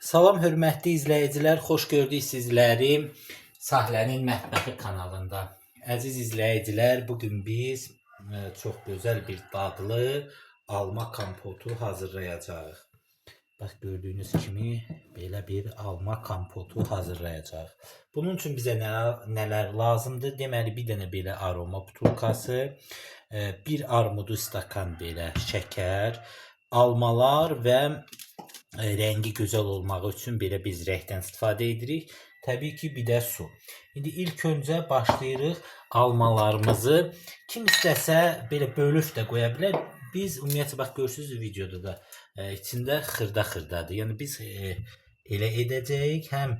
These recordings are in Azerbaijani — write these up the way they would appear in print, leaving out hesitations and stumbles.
Salam hörmətli izləyicilər, xoş gördük sizləri Sahlənin Mətbəxi kanalında. Əziz izləyicilər, bugün biz çox gözəl bir dadlı alma kompotu hazırlayacağıq. Bax, gördüyünüz kimi belə bir alma kompotu hazırlayacağıq. Bunun üçün bizə nələr lazımdır? Deməli, bir dənə belə aroma butulkası, bir armudu stakan belə şəkər, almalar və rəngi gözəl olmağı üçün belə biz rəngdən istifadə edirik. Təbii ki, bir də su. İndi ilk öncə başlayırıq almalarımızı. Kim istəsə belə bölüb də qoya bilər. Biz ümumiyyətlə bax görürsüz videoda da içində xırda-xırdadır. Yəni biz elə edəcəyik, həm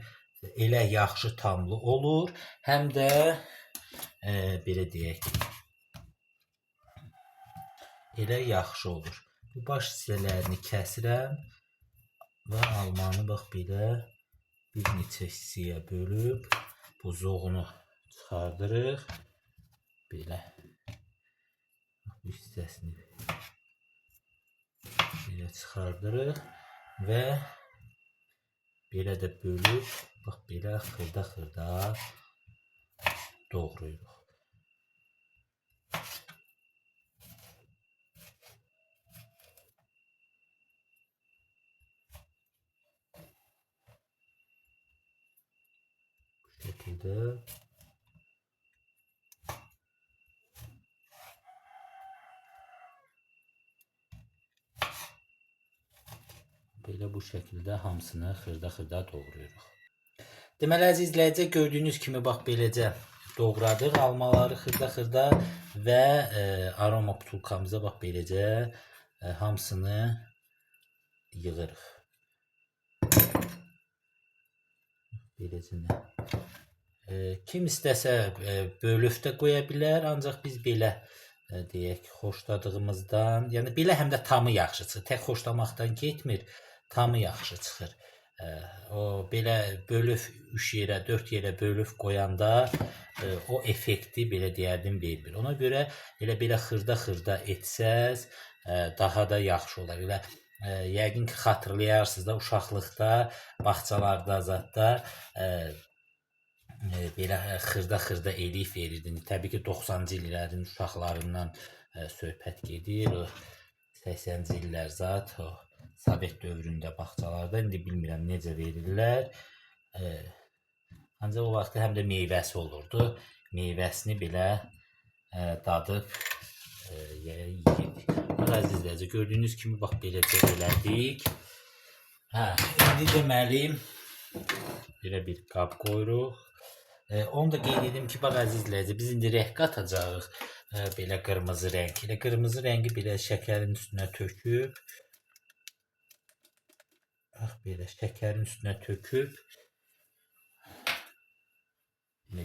elə yaxşı tamlı olur, həm də belə deyək, elə yaxşı olur. Bu baş hissələrini kəsirəm və almanı bax belə bir neçə hissəyə bölüb buzoğunu çıxardırıq. Belə bu hissəsini belə çıxardırıq və belə də bölüb bax belə xırda-xırda doğrayırıq. Bu şəkildə belə bu şəkildə hamısını xırda-xırda doğrayırıq. Deməli, əziz izləyicilər, gördüyünüz kimi bax beləcə doğradıq almaları xırda-xırda və aroma butulkamıza bax beləcə hamısını yığırıq. Beləcə. Kim istəsə bölüb də qoya bilər, ancaq biz belə deyək, xoşladığımızdan, yəni belə həm də tamı yaxşı çıxır. Tək xoşlamaqdan getmir, tamı yaxşı çıxır. O belə bölüb 3 yerə, 4 yerə bölüb qoyanda o effekti belə deyərdim vermir. Ona görə elə belə xırda-xırda etsəz daha da yaxşı olar. Elə yəqin ki, xatırlayarsınız da uşaqlıqda, bağçalarda zətdə belə xırda-xırda eləyib verirdin. Təbii ki, 90-cı illərin uşaqlarından söhbət gedir. 80-ci illər zat, o Sovet dövründə bağçalarda, indi bilmirəm necə verirlər. Ancaq o vaxt həm də meyvəsi olurdu. Meyvəsini belə dadıb yeyirdik. Əziz izləyicilər, gördüyünüz kimi bax beləcə elədik. İndi deməli belə bir qab qoyuruq. Onu da qeyd edim ki, bax əziz izləyicilər, biz indi rəng qatacağıq. Belə qırmızı rəng. Elə qırmızı rəngi belə şəkərin üstünə töküb, bax belə şəkərin üstünə töküb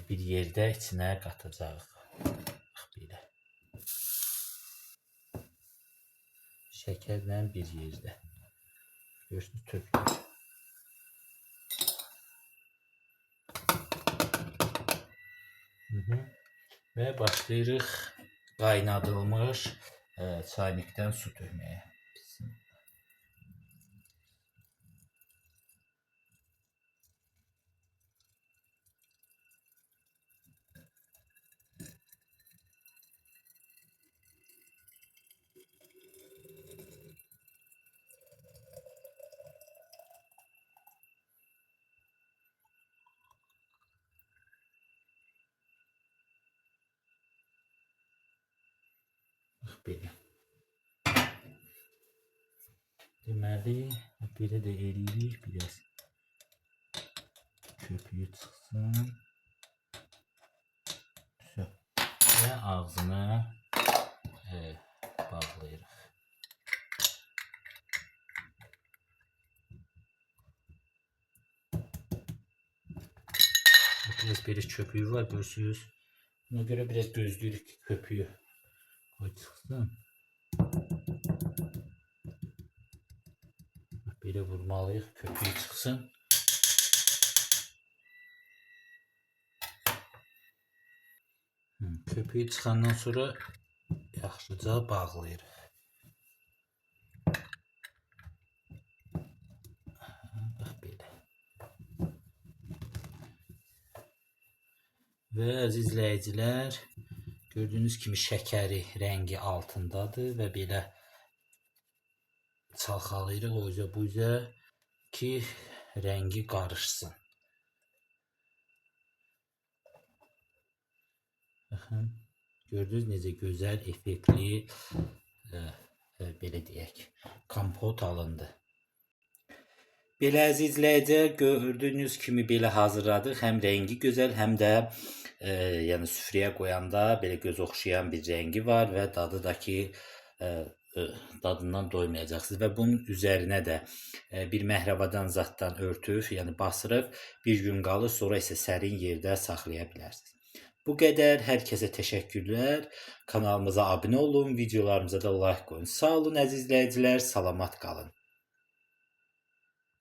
bir yerdə içinə qatacağıq. Bax belə. Şəkərlə bir yerdə. Görürsünüz, tökülür. Və başlayırıq qaynadılmış çaynikdən su tökməyə. Belə. Deməli, belə də eləyirik, biraz köpüyü çıxsın və ağzını bağlayırıq. Biraz belə köpüyü var, görürsünüz. Buna görə biraz gözləyirik ki, köpüyü qoy çıxsın. Belə vurmalıyıq, köpüyü çıxsın. Köpüyü çıxandan sonra yaxşıca bağlayırıq. Bax belə. Və əziz izləyicilər, gördüyünüz kimi şəkəri rəngi altındadır və belə çalxalayırıq o üzə bu üzə ki rəngi qarışsın. Baxın, gördünüz necə gözəl, effektli belə deyək, kompot alındı. Belə əziz izləyicilər, gördüyünüz kimi belə hazırladıq. Həm rəngi gözəl, həm də yəni süfrəyə qoyanda belə göz oxşayan bir rəngi var və dadı da ki dadından doymayacaqsınız və bunun üzərinə də bir məhrəvadan zaddan örtüb, yəni basırıb bir gün qalır, sonra isə sərin yerdə saxlaya bilərsiniz. Bu qədər. Hər kəsə təşəkkürlər. Kanalımıza abunə olun, videolarımıza da like qoyun. Sağ olun əziz izləyicilər, salamat qalın.